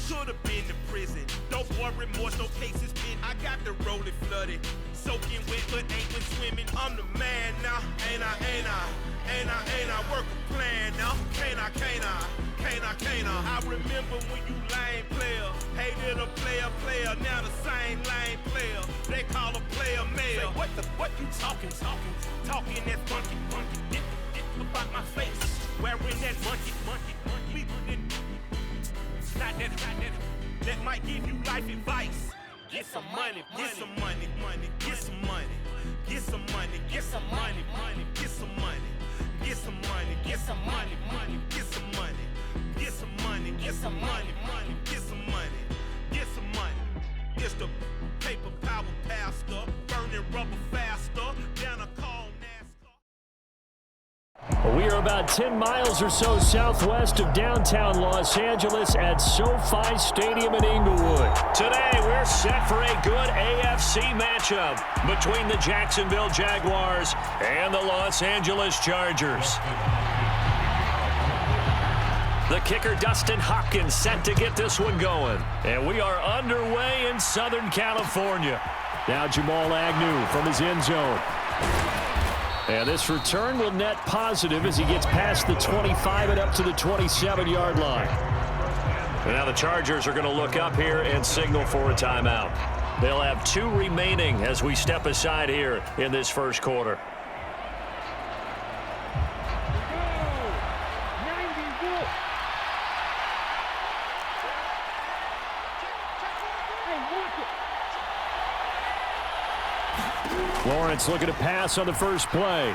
Should have been to prison. Don't worry, remorse, no cases pinned. I got the rolling flooded. Soaking wet, but ain't been swimming. I'm the man now. Ain't I? Work a plan now. Can't I? I remember when you lame player. Hated a player. Now the same lame player. They call a player mayor. What you talking? Talking that funky. About my face. Wearing that monkey. Not that might give you life advice. Get some money. It's the paper power pastor, burning rubber faster, down a cold NASCAR. We are about 10 miles or so southwest of downtown Los Angeles at SoFi Stadium in Inglewood. Today, we're set for a good AFC matchup between the Jacksonville Jaguars and the Los Angeles Chargers. The kicker, Dustin Hopkins, set to get this one going. And we are underway in Southern California. Now Jamal Agnew from his end zone. And this return will net positive as he gets past the 25 and up to the 27-yard line. And now the Chargers are going to look up here and signal for a timeout. They'll have 2 remaining as we step aside here in this first quarter. Lawrence looking to pass on the first play.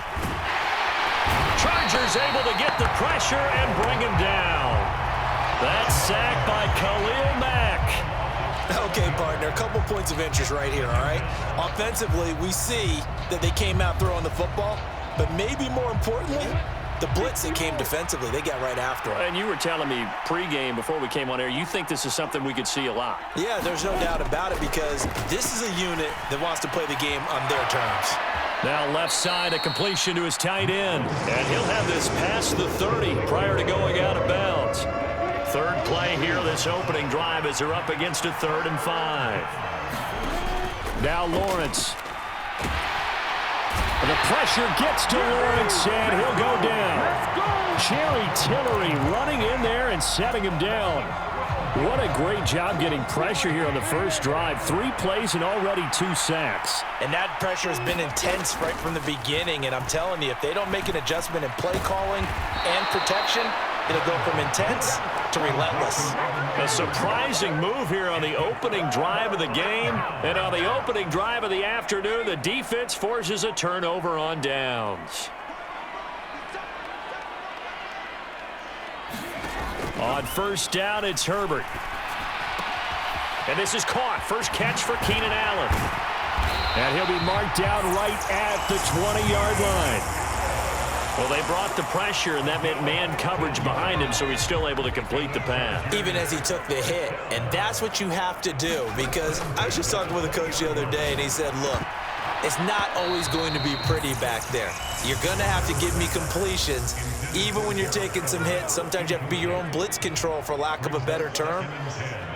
Chargers able to get the pressure and bring him down. That's sacked by Khalil Mack. Okay, partner, a couple points of interest right here, all right? Offensively, we see that they came out throwing the football, but maybe more importantly, the blitz that came defensively, they got right after it. And you were telling me pregame before we came on air, you think this is something we could see a lot. Yeah, there's no doubt about it because this is a unit that wants to play the game on their terms. Now left side, a completion to his tight end. And he'll have this past the 30 prior to going out of bounds. Third play here, this opening drive as they're up against a 3rd and 5. Now Lawrence. The pressure gets to Lawrence, and he'll go down. Jerry Tillery running in there and setting him down. What a great job getting pressure here on the first drive. 3 plays and already 2 sacks. And that pressure has been intense right from the beginning, and I'm telling you, if they don't make an adjustment in play calling and protection, it'll go from intense to relentless. A surprising move here on the opening drive of the game. And on the opening drive of the afternoon, the defense forces a turnover on downs. On first down, it's Herbert. And this is caught. First catch for Keenan Allen. And he'll be marked down right at the 20-yard line. Well, they brought the pressure, and that meant man coverage behind him, so he's still able to complete the pass. Even as he took the hit. And that's what you have to do, because I was just talking with a coach the other day, and he said, look, it's not always going to be pretty back there. You're going to have to give me completions. Even when you're taking some hits, sometimes you have to be your own blitz control, for lack of a better term.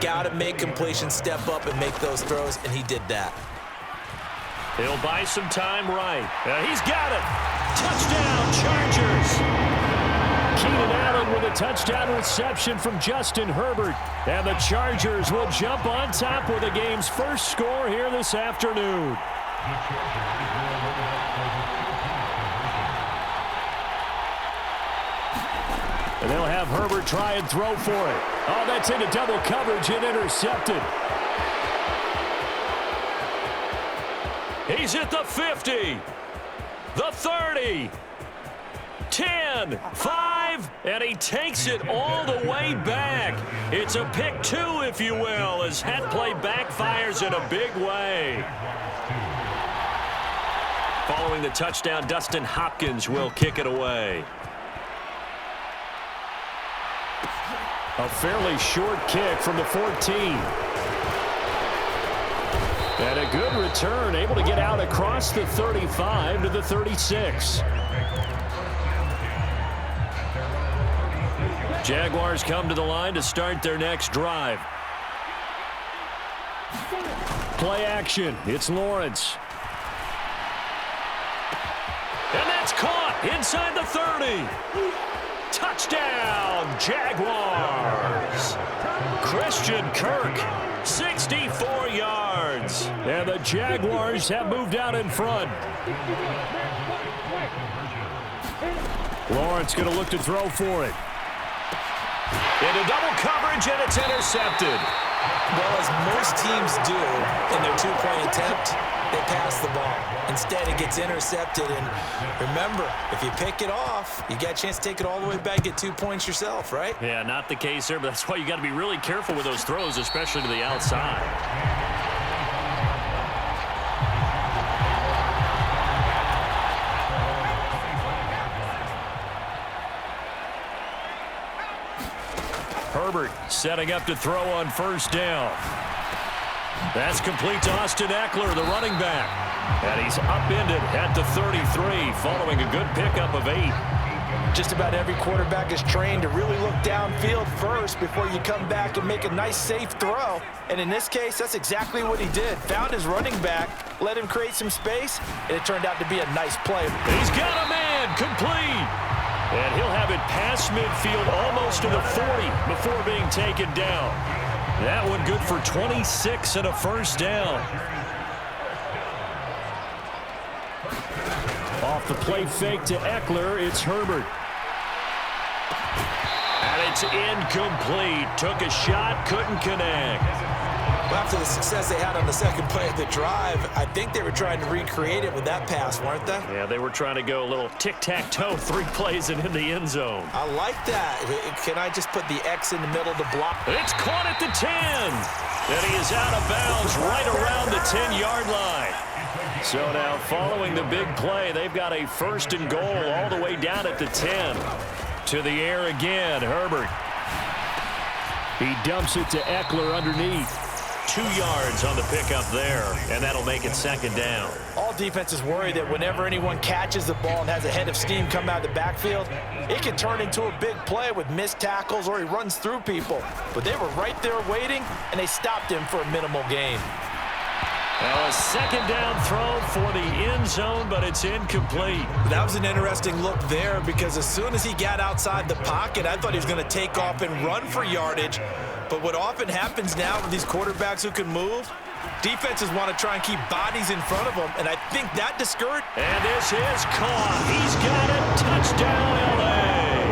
Got to make completions, step up, and make those throws, and he did that. He'll buy some time right. He's got it. Touchdown, Chargers. Keenan Allen with a touchdown reception from Justin Herbert. And the Chargers will jump on top with the game's first score here this afternoon. And they'll have Herbert try and throw for it. Oh, that's into double coverage and intercepted. He's at the 50, the 30, 10, 5, and he takes it all the way back. It's a pick 2, if you will, as that play backfires in a big way. Following the touchdown, Dustin Hopkins will kick it away. A fairly short kick from the 14. And a good return, able to get out across the 35 to the 36. Jaguars come to the line to start their next drive. Play action. It's Lawrence. And that's caught inside the 30. Touchdown, Jaguars. Christian Kirk, 64 yards. And the Jaguars have moved out in front. Lawrence going to look to throw for it. Into double coverage, and it's intercepted. Well, as most teams do in their two-point attempt, they pass the ball. Instead, it gets intercepted. And remember, if you pick it off, you got a chance to take it all the way back, get 2 points yourself, right? Yeah, not the case there, but that's why you got to be really careful with those throws, especially to the outside. Herbert setting up to throw on first down. That's complete to Austin Eckler, the running back. And he's upended at the 33, following a good pickup of 8. Just about every quarterback is trained to really look downfield first before you come back and make a nice, safe throw. And in this case, that's exactly what he did. Found his running back, let him create some space, and it turned out to be a nice play. He's got a man, complete. And he'll have it past midfield almost to the 40 before being taken down. That one good for 26 and a first down. Off the play fake to Eckler, it's Herbert. And it's incomplete. Took a shot, couldn't connect. Well, after the success they had on the second play of the drive, I think they were trying to recreate it with that pass, weren't they? Yeah, they were trying to go a little tic-tac-toe, 3 plays and in the end zone. I like that. Can I just put the X in the middle to block? It's caught at the 10. And he is out of bounds right around the 10-yard line. So now, following the big play, they've got a first and goal all the way down at the 10. To the air again, Herbert. He dumps it to Eckler underneath. 2 yards on the pickup there, and that'll make it second down. All defenses worry that whenever anyone catches the ball and has a head of steam come out of the backfield, it can turn into a big play with missed tackles or he runs through people. But they were right there waiting, and they stopped him for a minimal gain. Now a second down throw for the end zone, but it's incomplete. That was an interesting look there because as soon as he got outside the pocket, I thought he was going to take off and run for yardage. But what often happens now with these quarterbacks who can move, defenses want to try and keep bodies in front of them, and I think that discouraged. And this is caught. He's got it. Touchdown, L.A.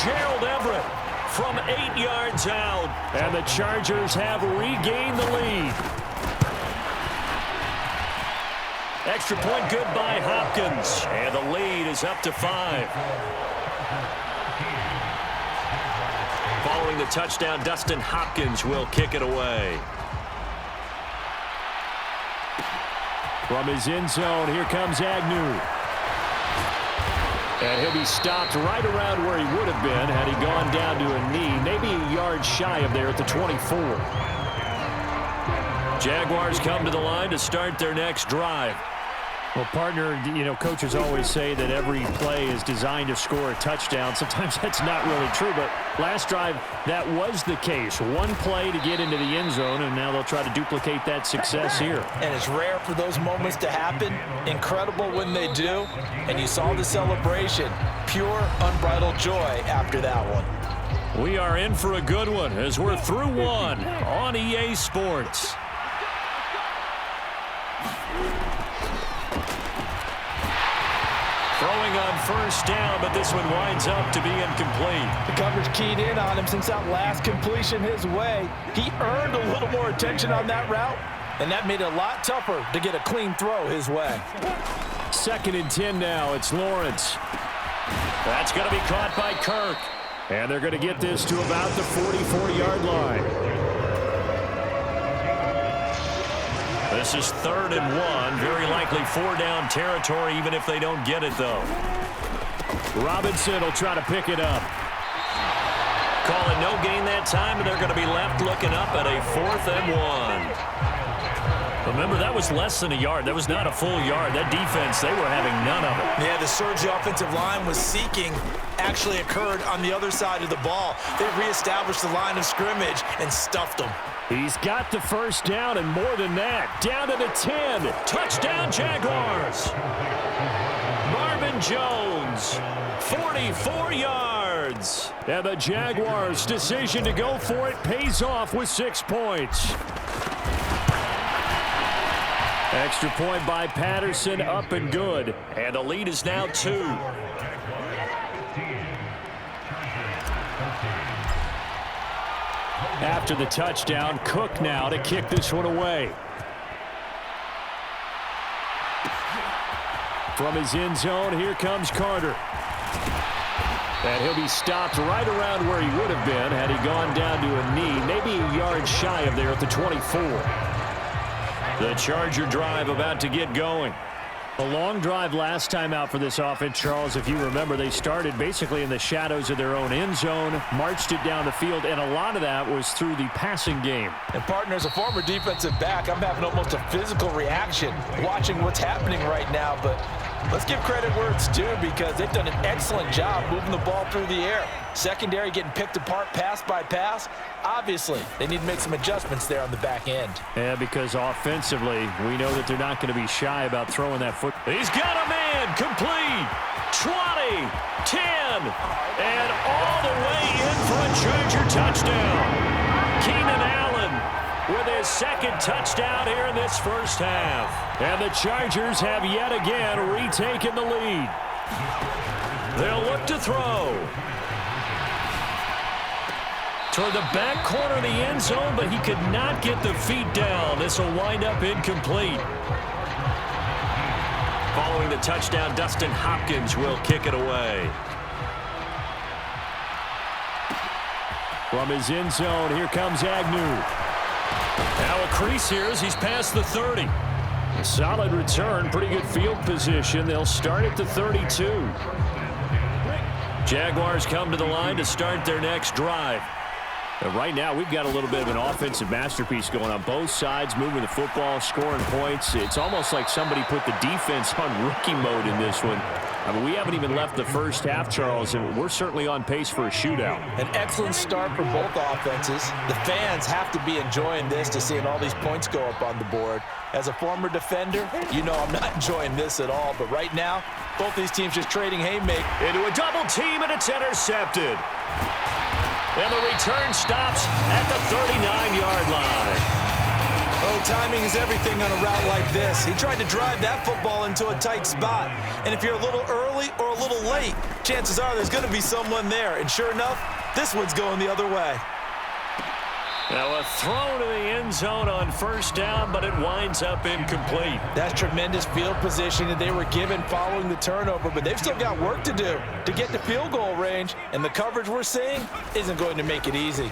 Gerald Everett from 8 yards out, and the Chargers have regained the lead. Extra point good by Hopkins, and the lead is up to 5. Following the touchdown, Dustin Hopkins will kick it away. From his end zone, here comes Agnew. And he'll be stopped right around where he would have been had he gone down to a knee, maybe a yard shy of there at the 24. Jaguars come to the line to start their next drive. Well, partner, you know, coaches always say that every play is designed to score a touchdown. Sometimes that's not really true, but last drive, that was the case. One play to get into the end zone, and now they'll try to duplicate that success here. And it's rare for those moments to happen. Incredible when they do. And you saw the celebration. Pure, unbridled joy after that one. We are in for a good one as we're through one on EA Sports. Throwing on first down, but this one winds up to be incomplete. The coverage keyed in on him since that last completion his way. He earned a little more attention on that route, and that made it a lot tougher to get a clean throw his way. 2nd and 10 now. It's Lawrence. That's going to be caught by Kirk. And they're going to get this to about the 44-yard line. This is 3rd and 1. Very likely 4-down territory, even if they don't get it, though. Robinson will try to pick it up. Caught call it no gain that time, and they're going to be left looking up at a 4th and 1. Remember, that was less than a yard. That was not a full yard. That defense, they were having none of it. Yeah, the surge the offensive line was seeking actually occurred on the other side of the ball. They reestablished the line of scrimmage and stuffed them. He's got the first down and more than that. Down to the 10. Touchdown, Jaguars. Marvin Jones, 44 yards. And the Jaguars' decision to go for it pays off with 6 points. Extra point by Patterson, up and good. And the lead is now 2. After the touchdown, Cook now to kick this one away. From his end zone, here comes Carter. And he'll be stopped right around where he would have been had he gone down to a knee, maybe a yard shy of there at the 24. The Charger drive about to get going. A long drive last time out for this offense, Charles. If you remember, they started basically in the shadows of their own end zone, marched it down the field, and a lot of that was through the passing game. And, partner, as a former defensive back, I'm having almost a physical reaction watching what's happening right now. But let's give credit where it's due because they've done an excellent job moving the ball through the air. Secondary getting picked apart pass by pass. Obviously, they need to make some adjustments there on the back end. Yeah, because offensively, we know that they're not going to be shy about throwing that foot. He's got a man, complete, 20, 10, and all the way in for a Charger touchdown. Keenan Allen with his second touchdown here in this first half. And the Chargers have yet again retaken the lead. They'll look to throw. Toward the back corner of the end zone, but he could not get the feet down. This will wind up incomplete. Following the touchdown, Dustin Hopkins will kick it away. From his end zone, here comes Agnew. Now a crease here as he's past the 30. A solid return, pretty good field position. They'll start at the 32. Jaguars come to the line to start their next drive. Right now, we've got a little bit of an offensive masterpiece going on both sides, moving the football, scoring points. It's almost like somebody put the defense on rookie mode in this one. I mean, we haven't even left the first half, Charles, and we're certainly on pace for a shootout. An excellent start for both offenses. The fans have to be enjoying this to seeing all these points go up on the board. As a former defender, you know I'm not enjoying this at all, but right now, both these teams just trading haymakers. Into a double team, and it's intercepted. And the return stops at the 39-yard line. Oh, timing is everything on a route like this. He tried to drive that football into a tight spot. And if you're a little early or a little late, chances are there's going to be someone there. And sure enough, this one's going the other way. Now a throw to the end zone on first down, but it winds up incomplete. That's tremendous field position that they were given following the turnover, but they've still got work to do to get to field goal range, and the coverage we're seeing isn't going to make it easy.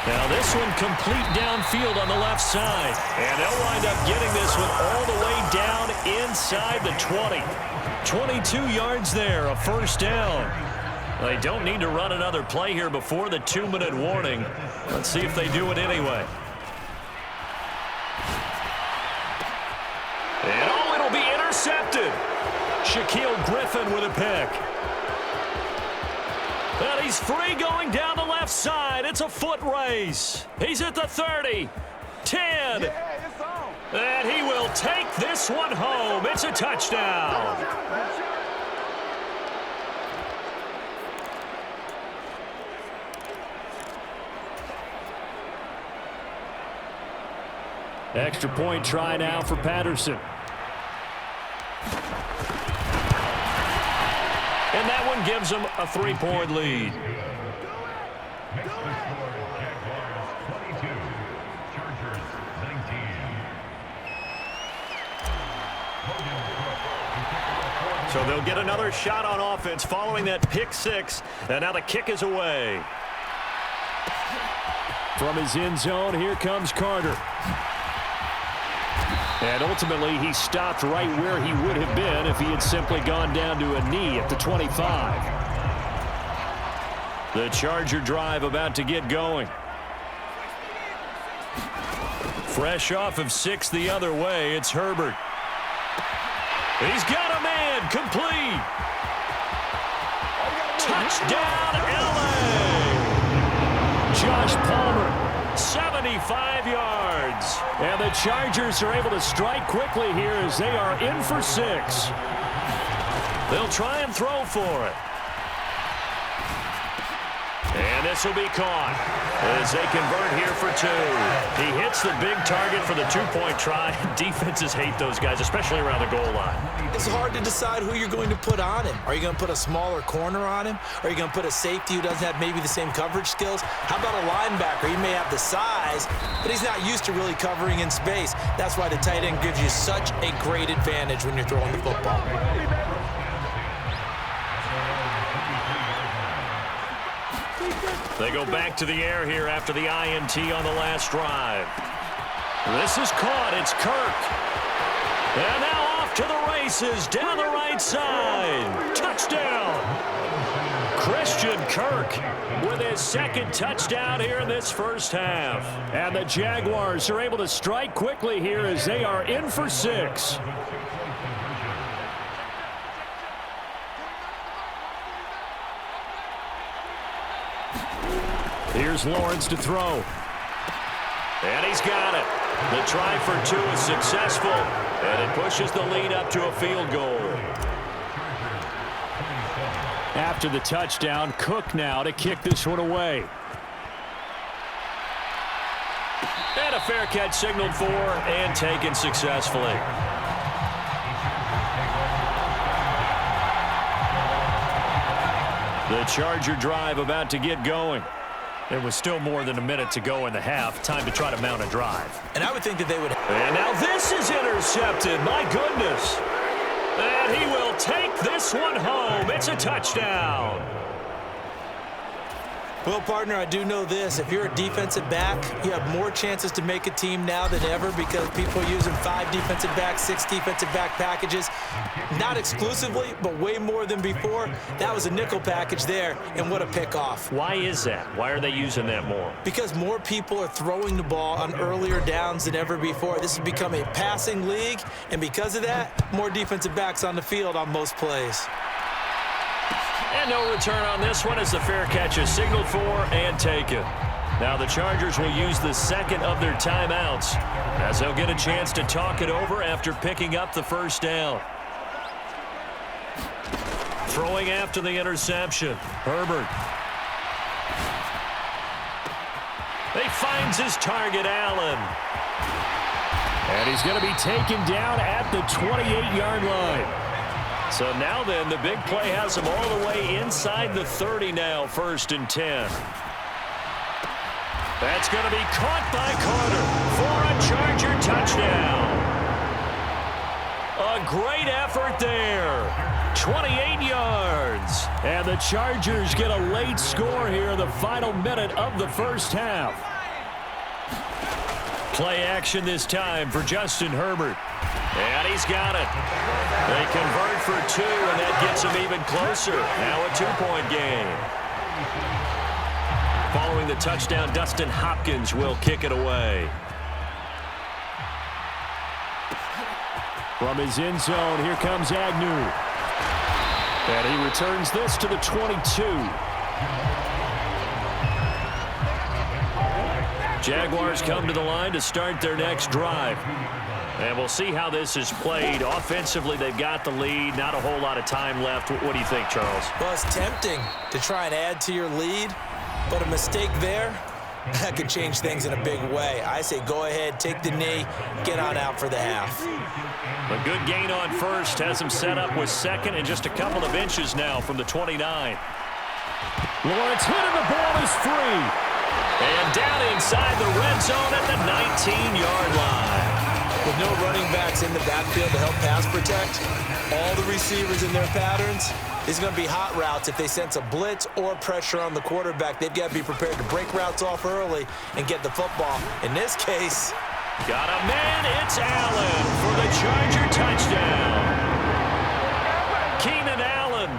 Now this one complete downfield on the left side, and they'll wind up getting this one all the way down inside the 20. 22 yards there, a first down. They don't need to run another play here before the 2-minute warning. Let's see if they do it anyway. And oh, it'll be intercepted. Shaquille Griffin with a pick. And he's free going down the left side. It's a foot race. He's at the 30, 10. And he will take this one home. It's a touchdown. Extra point try now for Patterson. And that one gives them a 3-point lead. So they'll get another shot on offense following that pick six. And now the kick is away. From his end zone, here comes Carter. And ultimately, he stopped right where he would have been if he had simply gone down to a knee at the 25. The Charger drive about to get going. Fresh off of 6 the other way, it's Herbert. He's got a man, complete. Touchdown, LA! Josh Palmer, 75 yards. And the Chargers are able to strike quickly here as they are in for 6. They'll try and throw for it. And this will be caught as they convert here for 2. He hits the big target for the 2-point try. Defenses hate those guys, especially around the goal line. It's hard to decide who you're going to put on him. Are you going to put a smaller corner on him? Are you going to put a safety who doesn't have maybe the same coverage skills? How about a linebacker? He may have the size, but he's not used to really covering in space. That's why the tight end gives you such a great advantage when you're throwing the football. They go back to the air here after the INT on the last drive. This is caught. It's Kirk. And now off to the races down the right side. Touchdown. Christian Kirk with his second touchdown here in this first half. And the Jaguars are able to strike quickly here as they are in for 6. Here's Lawrence to throw. And he's got it. The try for 2 is successful, and it pushes the lead up to a field goal. After the touchdown, Cook now to kick this one away. And a fair catch signaled for and taken successfully. The Charger drive about to get going. There was still more than a minute to go in the half. Time to try to mount a drive. And I would think that they would. And now this is intercepted. My goodness. And he will take this one home. It's a touchdown. Well, partner, I do know this. If you're a defensive back, you have more chances to make a team now than ever because people are using 5 defensive backs, 6 defensive back packages. Not exclusively, but way more than before. That was a nickel package there, and what a pickoff. Why is that? Why are they using that more? Because more people are throwing the ball on earlier downs than ever before. This has become a passing league, and because of that, more defensive backs on the field on most plays. And no return on this one as the fair catch is signaled for and taken. Now the Chargers will use the second of their timeouts as they'll get a chance to talk it over after picking up the first down. Throwing after the interception, Herbert. He finds his target, Allen. And he's going to be taken down at the 28-yard line. So now then, the big play has him all the way inside the 30 now, 1st and 10. That's going to be caught by Carter for a Charger touchdown. A great effort there. 28 yards. And the Chargers get a late score here in the final minute of the first half. Play action this time for Justin Herbert. And he's got it. They convert for 2, and that gets them even closer. Now a 2-point game. Following the touchdown, Dustin Hopkins will kick it away. From his end zone, here comes Agnew. And he returns this to the 22. Jaguars come to the line to start their next drive. And we'll see how this is played. Offensively, they've got the lead. Not a whole lot of time left. What do you think, Charles? Well, it's tempting to try and add to your lead, but a mistake there, that could change things in a big way. I say go ahead, take the knee, get on out for the half. A good gain on first has him set up with second and just a couple of inches now from the 29. Lawrence hit and the ball is free. And down inside the red zone at the 19-yard line. With no running backs in the backfield to help pass protect, all the receivers in their patterns, these are going to be hot routes. If they sense a blitz or pressure on the quarterback, they've got to be prepared to break routes off early and get the football. In this case, Got a man, it's Allen for the Charger touchdown. Keenan Allen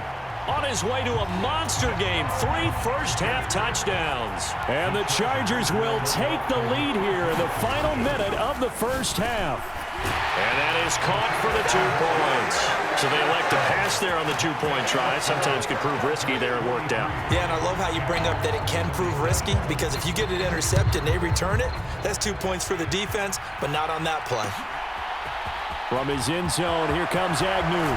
on his way to a monster game, 3 first-half touchdowns. And the Chargers will take the lead here in the final minute of the first half. And that is caught for the 2 points. So they elect to pass there on the 2-point try. Sometimes could prove risky there. It worked out. Yeah, and I love how you bring up that it can prove risky, because if you get it intercepted and they return it, that's 2 points for the defense, but not on that play. From his end zone, here comes Agnew.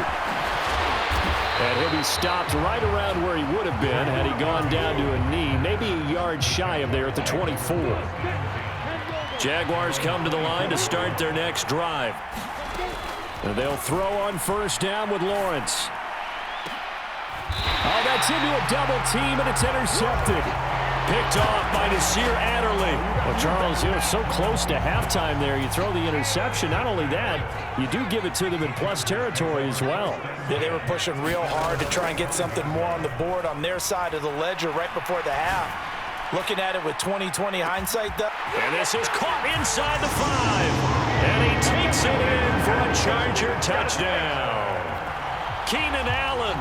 And he'll be stopped right around where he would have been had he gone down to a knee, maybe a yard shy of there at the 24. Jaguars come to the line to start their next drive. And they'll throw on first down with Lawrence. Oh, that's into a double team, and it's intercepted. Picked off by Nasir Adderley. Well, Charles, you're so close to halftime there. You throw the interception. Not only that, you do give it to them in plus territory as well. Yeah, they were pushing real hard to try and get something more on the board on their side of the ledger right before the half. Looking at it with 20/20 hindsight, though. And this is caught inside the 5. And he takes it in for a Charger touchdown. Keenan Allen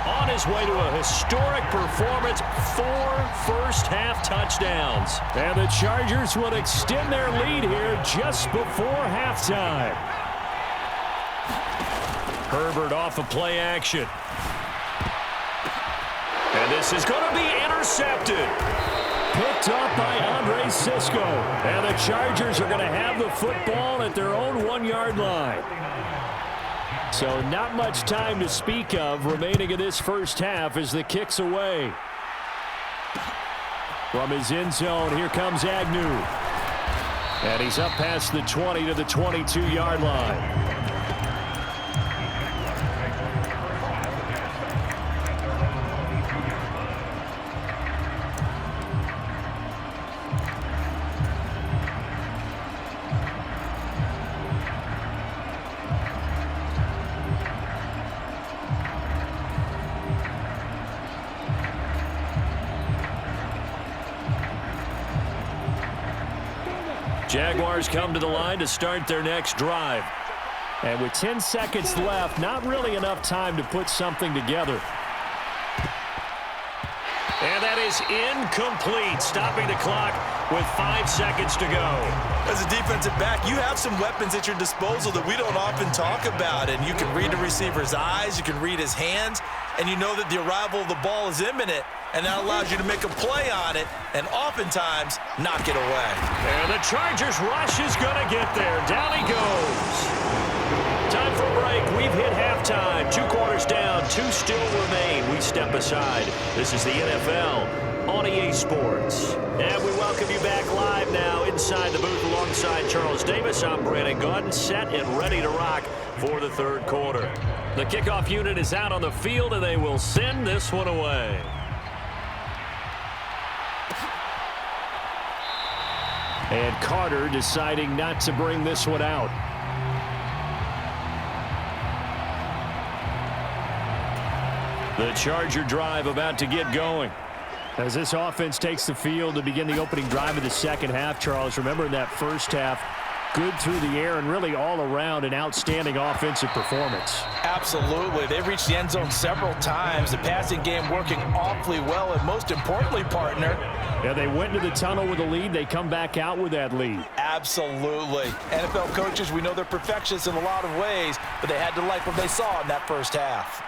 on his way to a historic performance, 4 first-half touchdowns. And the Chargers will extend their lead here just before halftime. Herbert off of play action. And this is going to be intercepted. Picked up by Andre Sisco. And the Chargers are going to have the football at their own 1-yard line. So not much time to speak of remaining in this first half as the kick's away. From his end zone, here comes Agnew. And he's up past the 20 to the 22-yard line. Jaguars come to the line to start their next drive. And with 10 seconds left, not really enough time to put something together. And that is incomplete, stopping the clock with 5 seconds to go. As a defensive back, you have some weapons at your disposal that we don't often talk about. And you can read the receiver's eyes, you can read his hands, and you know that the arrival of the ball is imminent. And that allows you to make a play on it and oftentimes knock it away. And the Chargers rush is going to get there. Down he goes. Time for a break. We've hit halftime. 2 quarters down. 2 still remain. We step aside. This is the NFL on EA Sports. And we welcome you back live now inside the booth alongside Charles Davis. I'm Brandon Gaudin, set and ready to rock for the third quarter. The kickoff unit is out on the field, and they will send this one away. And Carter deciding not to bring this one out. The Charger drive about to get going. As this offense takes the field to begin the opening drive of the second half, Charles, remember in that first half, good through the air and really all around an outstanding offensive performance. Absolutely. They've reached the end zone several times. The passing game working awfully well, and most importantly, partner, yeah, they went to the tunnel with a lead. They come back out with that lead. Absolutely. NFL coaches, we know they're perfectionists in a lot of ways, but they had to like what they saw in that first half.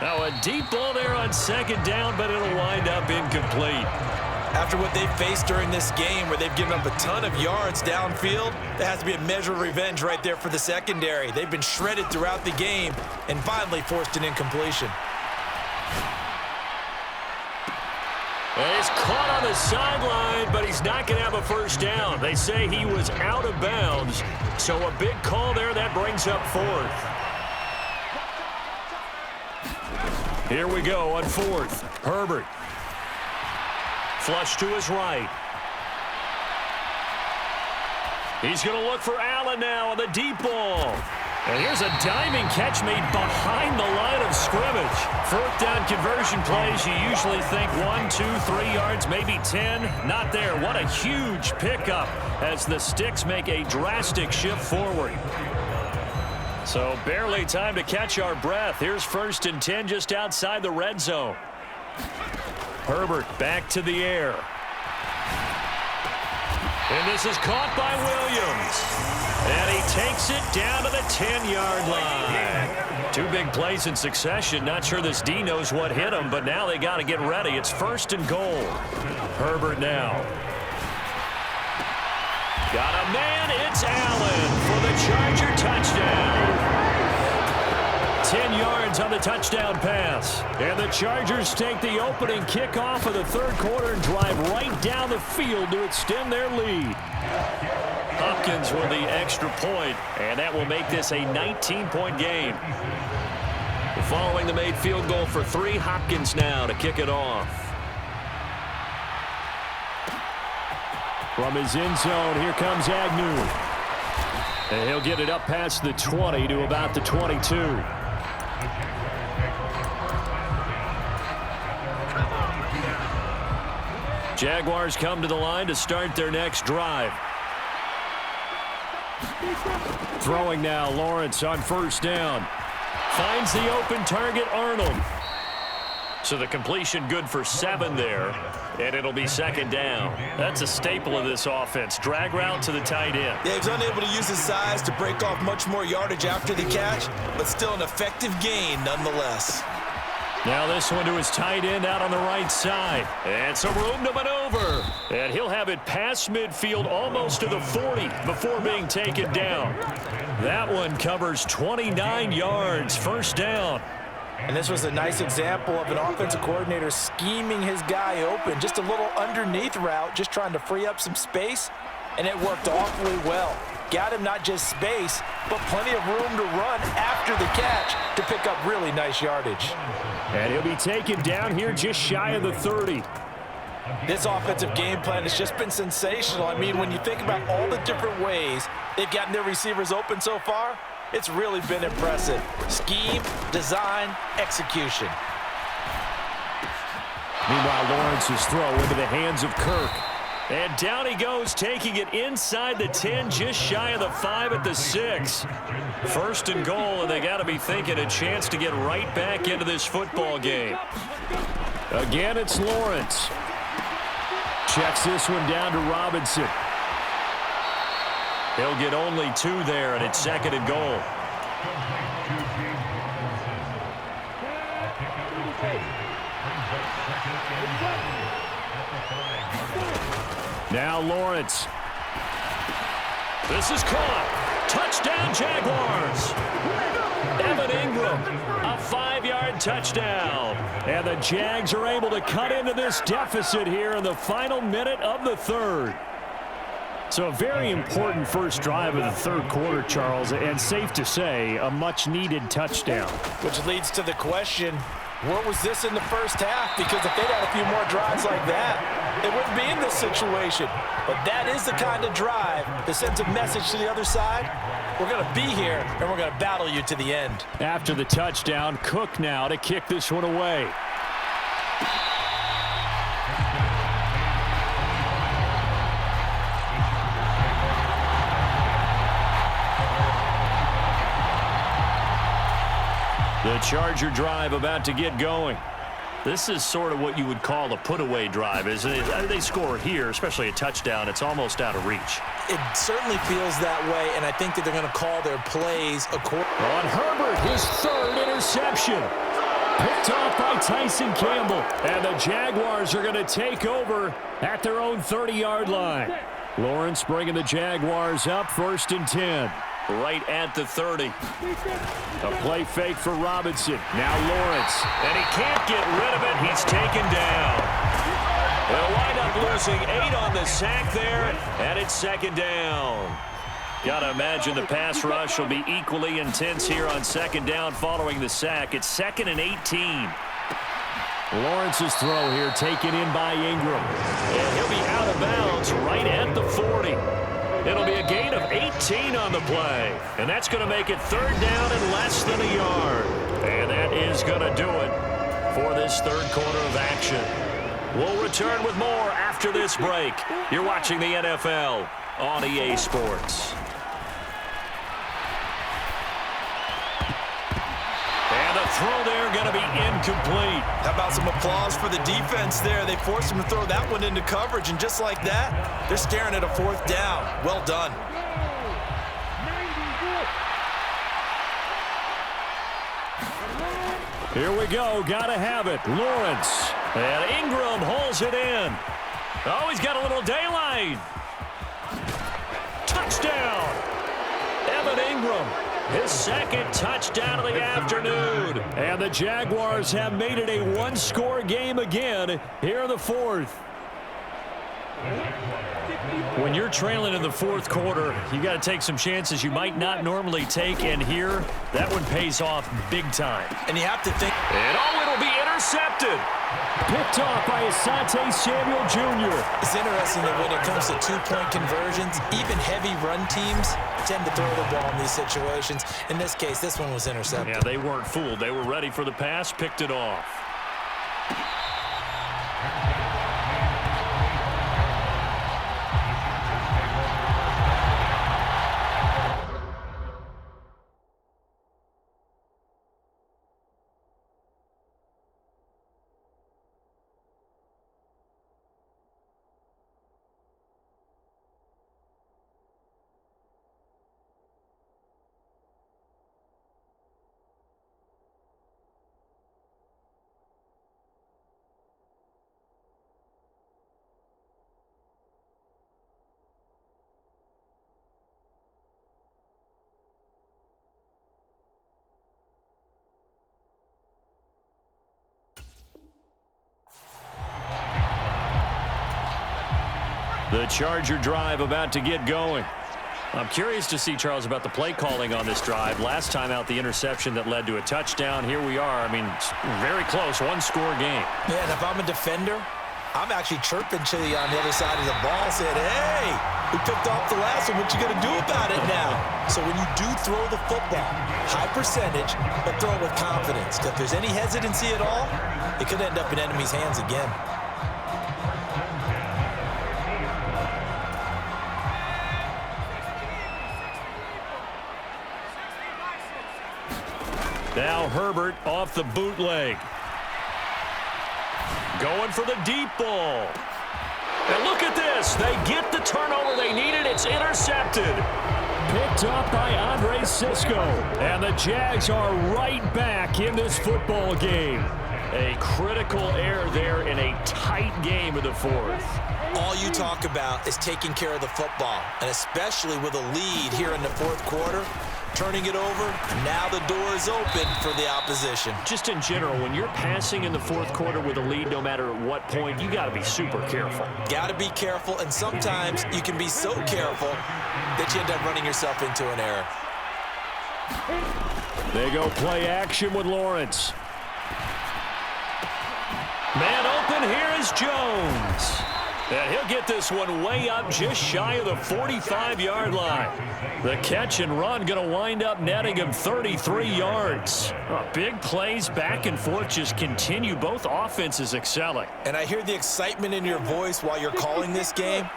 Now a deep ball there on second down, but it'll wind up incomplete. After what they've faced during this game where they've given up a ton of yards downfield, there has to be a measure of revenge right there for the secondary. They've been shredded throughout the game and finally forced an incompletion. And he's caught on the sideline, but he's not going to have a first down. They say he was out of bounds, so a big call there that brings up 4th. Here we go on 4th. Herbert. Flush to his right. He's going to look for Allen now on the deep ball. And here's a diving catch made behind the line of scrimmage. Fourth down conversion plays, you usually think 1, 2, 3 yards, maybe 10. Not there. What a huge pickup as the Sticks make a drastic shift forward. So barely time to catch our breath. Here's 1st and 10 just outside the red zone. Herbert back to the air. And this is caught by Williams. And he takes it down to the 10-yard line. 2 big plays in succession. Not sure this D knows what hit him, but now they got to get ready. It's 1st and goal. Herbert now. Got a man. It's Allen for the Charger touchdown. 10 yards on the touchdown pass. And the Chargers take the opening kickoff of the 3rd quarter and drive right down the field to extend their lead. Hopkins with the extra point, and that will make this a 19-point game. Following the made field goal for 3, Hopkins now to kick it off. From his end zone, here comes Agnew. And he'll get it up past the 20 to about the 22. Jaguars come to the line to start their next drive. Throwing now, Lawrence on 1st down. Finds the open target, Arnold. So the completion good for 7 there, and it'll be 2nd down. That's a staple of this offense. Drag route to the tight end. Yeah, he's unable to use his size to break off much more yardage after the catch, but still an effective gain nonetheless. Now this one to his tight end out on the right side. And some room to maneuver. And he'll have it past midfield almost to the 40 before being taken down. That one covers 29 yards. 1st down. And this was a nice example of an offensive coordinator scheming his guy open. Just a little underneath route, just trying to free up some space. And it worked awfully well. Got him not just space, but plenty of room to run after the catch to pick up really nice yardage. And he'll be taken down here just shy of the 30. This offensive game plan has just been sensational. I mean, when you think about all the different ways they've gotten their receivers open so far, it's really been impressive. Scheme, design, execution. Meanwhile, Lawrence's throw into the hands of Kirk. And down he goes, taking it inside the 10, just shy of the 5 at the 6. 1st and goal, and they got to be thinking a chance to get right back into this football game. Again, it's Lawrence. Checks this one down to Robinson. He'll get only 2 there, and it's 2nd and goal. Now Lawrence. This is caught. Touchdown, Jaguars. Evan Ingram, a 5-yard touchdown. And the Jags are able to cut into this deficit here in the final minute of the 3rd. So a very important first drive of the 3rd quarter, Charles, and safe to say, a much-needed touchdown. Which leads to the question, what was this in the first half? Because if they'd had a few more drives like that, they wouldn't be in this situation. But that is the kind of drive that sends a message to the other side. We're going to be here, and we're going to battle you to the end. After the touchdown, Cook now to kick this one away. The Charger drive about to get going. This is sort of what you would call a put-away drive, isn't it? They score here, especially a touchdown. It's almost out of reach. It certainly feels that way, and I think that they're going to call their plays according. On Herbert, his 3rd interception. Picked off by Tyson Campbell. And the Jaguars are going to take over at their own 30-yard line. Lawrence bringing the Jaguars up, 1st and 10. Right at the 30. A play fake for Robinson. Now Lawrence. And he can't get rid of it. He's taken down. They'll wind up losing 8 on the sack there, and it's 2nd down. Got to imagine the pass rush will be equally intense here on 2nd down following the sack. It's 2nd and 18. Lawrence's throw here taken in by Ingram. And he'll be out of bounds right at the 40. It'll be a gain of 18 on the play. And that's going to make it third down and less than a yard. And that is going to do it for this third quarter of action. We'll return with more after this break. You're watching the NFL on EA Sports. And the throw there going to be incomplete. How about some applause for the defense there? They forced him to throw that one into coverage, and just like that, they're staring at a fourth down. Well done. Here we go. Got to have it. Lawrence. And Ingram holds it in. Oh, he's got a little daylight. Touchdown. Evan Ingram. His second touchdown of the afternoon. And the Jaguars have made it a one-score game again here in the fourth. When you're trailing in the fourth quarter, you got to take some chances you might not normally take, and here, that one pays off big time. And you have to think. And it'll be intercepted. Picked off by Asante Samuel Jr. It's interesting that when it comes to two-point conversions, even heavy run teams tend to throw the ball in these situations. In this case, this one was intercepted. Yeah, they weren't fooled. They were ready for the pass, picked it off. The Charger drive about to get going. I'm curious to see, Charles, about the play calling on this drive. Last time out, the interception that led to a touchdown. Here we are. I mean, very close, one-score game. Yeah, and if I'm a defender, I'm actually chirping to you on the other side of the ball, saying, hey, we picked off the last one. What you going to do about it now? So when you do throw the football, high percentage, but throw it with confidence. Because if there's any hesitancy at all, it could end up in enemy's hands again. Now Herbert off the bootleg. Going for the deep ball. And look at this. They get the turnover they needed. It's intercepted. Picked up by Andre Sisco. And the Jags are right back in this football game. A critical error there in a tight game of the fourth. All you talk about is taking care of the football, and especially with a lead here in the fourth quarter. Turning it over, now the door is open for the opposition. Just in general, when you're passing in the fourth quarter with a lead, no matter at what point, you got to be super careful. Got to be careful, and sometimes you can be so careful that you end up running yourself into an error. They go play action with Lawrence. Man open, here is Jones. And he'll get this one way up just shy of the 45-yard line. The catch and run going to wind up netting him 33 yards. Big plays back and forth just continue. Both offenses excelling. And I hear the excitement in your voice while you're calling this game.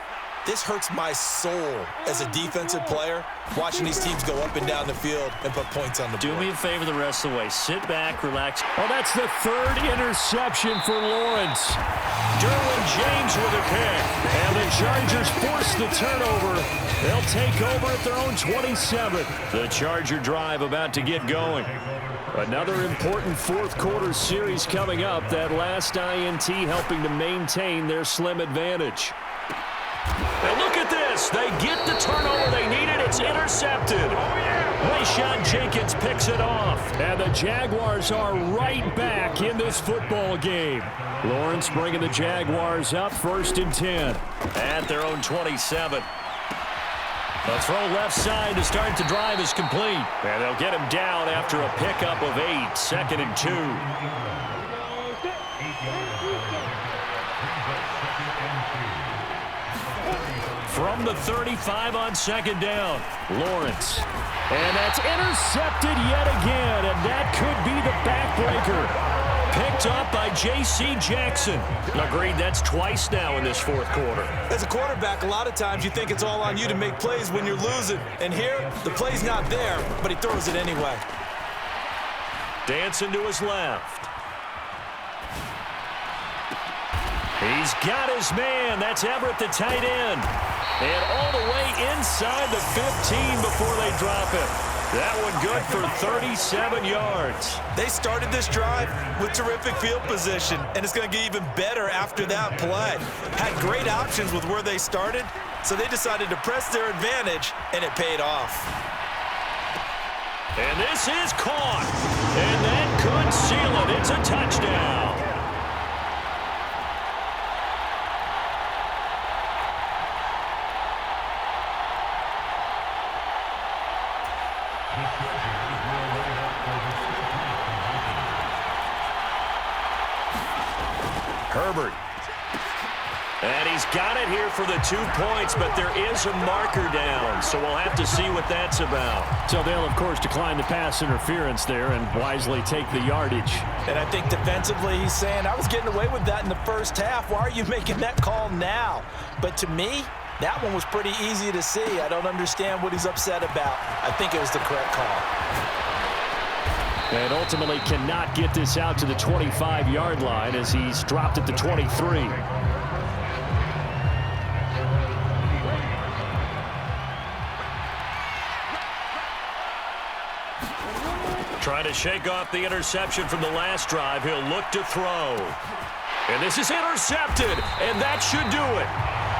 This hurts my soul as a defensive player, watching these teams go up and down the field and put points on the board. Do me a favor the rest of the way. Sit back, relax. Oh, that's the third interception for Lawrence. Derwin James with a pick. And the Chargers force the turnover. They'll take over at their own 27. The Charger drive about to get going. Another important fourth quarter series coming up. That last INT helping to maintain their slim advantage. And look at this. They get the turnover they needed. It's intercepted. Rayshawn Jenkins picks it off. And the Jaguars are right back in this football game. Lawrence bringing the Jaguars up 1st and 10. At their own 27. The throw left side to start the drive is complete. And they'll get him down after a pickup of 8. 2nd and 2. From the 35 on second down, Lawrence. And that's intercepted yet again, and that could be the backbreaker. Picked up by J.C. Jackson. Agreed, that's twice now in this fourth quarter. As a quarterback, a lot of times you think it's all on you to make plays when you're losing. And here, the play's not there, but he throws it anyway. Dancing to his left. He's got his man. That's Everett, the tight end. And all the way inside the 15 before they drop it. That one good for 37 yards. They started this drive with terrific field position, and it's going to get even better after that play. Had great options with where they started, so they decided to press their advantage, and it paid off. And this is caught. And that could seal it. It's a touchdown. Herbert. And he's got it here for the 2 points, but there is a marker down, so we'll have to see what that's about. So they'll, of course, decline the pass interference there and wisely take the yardage. And I think defensively he's saying, I was getting away with that in the first half. Why are you making that call now? But to me, that one was pretty easy to see. I don't understand what he's upset about. I think it was the correct call. And ultimately cannot get this out to the 25-yard line as he's dropped at the 23. Trying to shake off the interception from the last drive. He'll look to throw. And this is intercepted, and that should do it.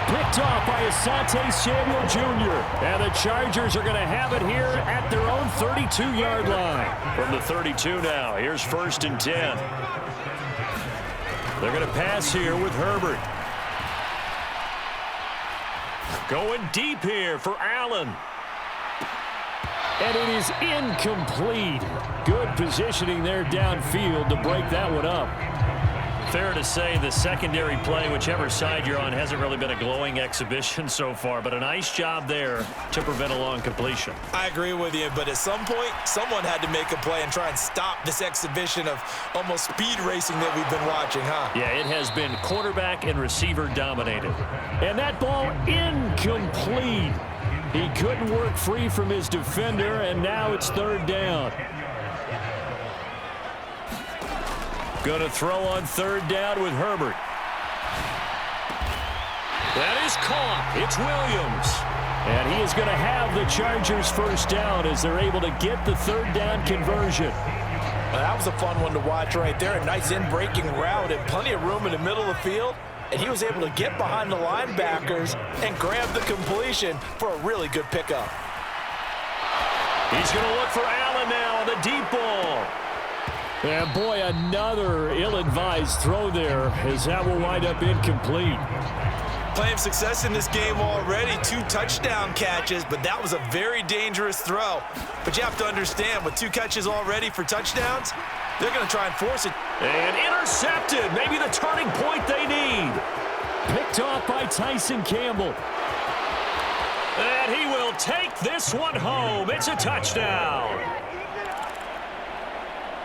Picked off by Asante Samuel Jr. And the Chargers are going to have it here at their own 32-yard line. From the 32 now, here's 1st and 10. They're going to pass here with Herbert. Going deep here for Allen. And it is incomplete. Good positioning there downfield to break that one up. Fair to say the secondary play, whichever side you're on, hasn't really been a glowing exhibition so far, but a nice job there to prevent a long completion. I agree with you, but at some point, someone had to make a play and try and stop this exhibition of almost speed racing that we've been watching, huh? Yeah, it has been quarterback and receiver dominated. And that ball incomplete. He couldn't work free from his defender, and now it's 3rd down. Going to throw on 3rd down with Herbert. That is caught. It's Williams. And he is going to have the Chargers 1st down as they're able to get the 3rd down conversion. Well, that was a fun one to watch right there. A nice in-breaking route and plenty of room in the middle of the field. And he was able to get behind the linebackers and grab the completion for a really good pickup. He's going to look for Allen now on the deep ball. And boy, another ill-advised throw there as that will wind up incomplete. Plenty of success in this game already. 2 touchdown catches, but that was a very dangerous throw. But you have to understand, with 2 catches already for touchdowns, they're going to try and force it. And intercepted. Maybe the turning point they need. Picked off by Tyson Campbell. And he will take this one home. It's a touchdown.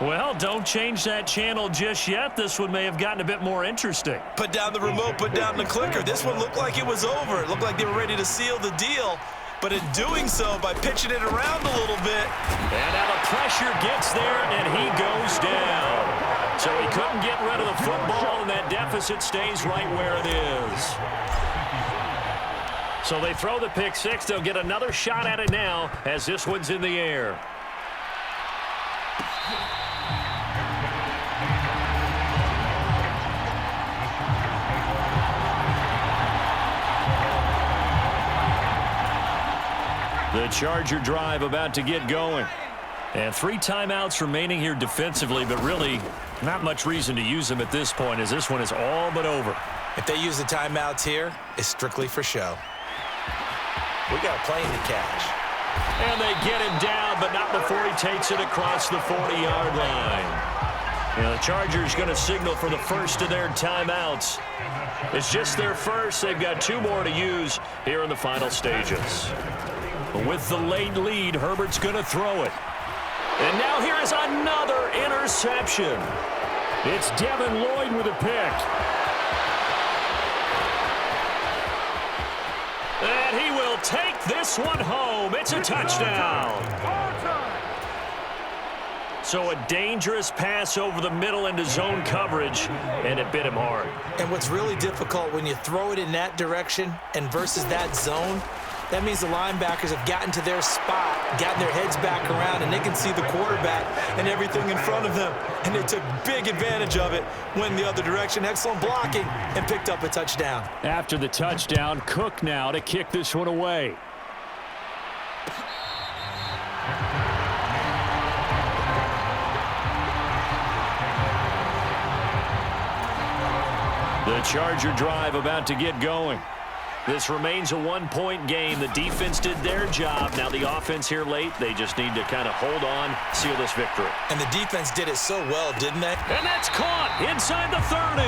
Well, don't change that channel just yet. This one may have gotten a bit more interesting. Put down the remote, put down the clicker. This one looked like it was over. It looked like they were ready to seal the deal. But in doing so, by pitching it around a little bit. And now the pressure gets there, and he goes down. So he couldn't get rid of the football, and that deficit stays right where it is. So they throw the pick six. They'll get another shot at it now as this one's in the air. The Charger drive about to get going. And 3 timeouts remaining here defensively, but really not much reason to use them at this point as this one is all but over. If they use the timeouts here, it's strictly for show. We got a plane to catch. And they get him down, but not before he takes it across the 40-yard line. The Chargers going to signal for the first of their timeouts. It's just their first. They've got 2 more to use here in the final stages. With the late lead, Herbert's going to throw it. And now here is another interception. It's Devin Lloyd with a pick. And he will take this one home. It's a touchdown. So a dangerous pass over the middle into zone coverage, and it bit him hard. And what's really difficult when you throw it in that direction and versus that zone, that means the linebackers have gotten to their spot, gotten their heads back around, and they can see the quarterback and everything in front of them. And they took big advantage of it, went the other direction, excellent blocking, and picked up a touchdown. After the touchdown, Cook now to kick this one away. The Charger drive about to get going. This remains a 1-point game. The defense did their job. Now the offense here late, they just need to kind of hold on, seal this victory. And the defense did it so well, didn't they? And that's caught inside the 30.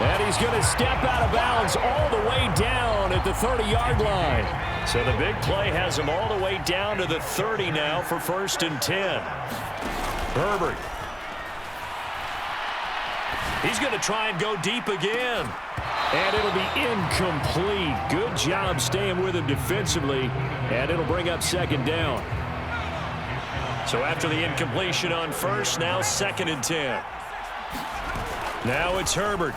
And he's going to step out of bounds all the way down at the 30-yard line. So the big play has him all the way down to the 30 now for 1st and 10. Herbert. He's going to try and go deep again. And it'll be incomplete. Good job staying with him defensively. And it'll bring up 2nd down. So after the incompletion on 1st, now 2nd and 10. Now it's Herbert.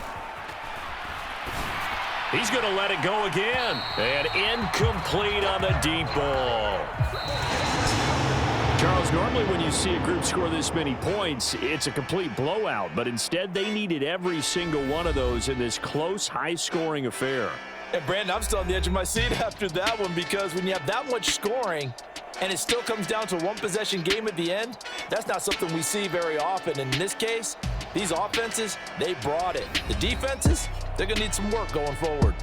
He's going to let it go again. And incomplete on the deep ball. Charles, normally when you see a group score this many points, it's a complete blowout. But instead, they needed every single one of those in this close, high-scoring affair. And Brandon, I'm still on the edge of my seat after that one, because when you have that much scoring and it still comes down to a 1-possession game at the end, that's not something we see very often. And in this case, these offenses, they brought it. The defenses, they're going to need some work going forward.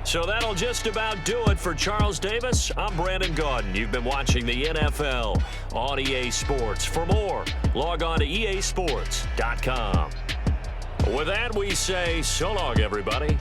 So that'll just about do it for Charles Davis. I'm Brandon Gaudin. You've been watching the NFL on EA Sports. For more, log on to easports.com. With that, we say so long, everybody.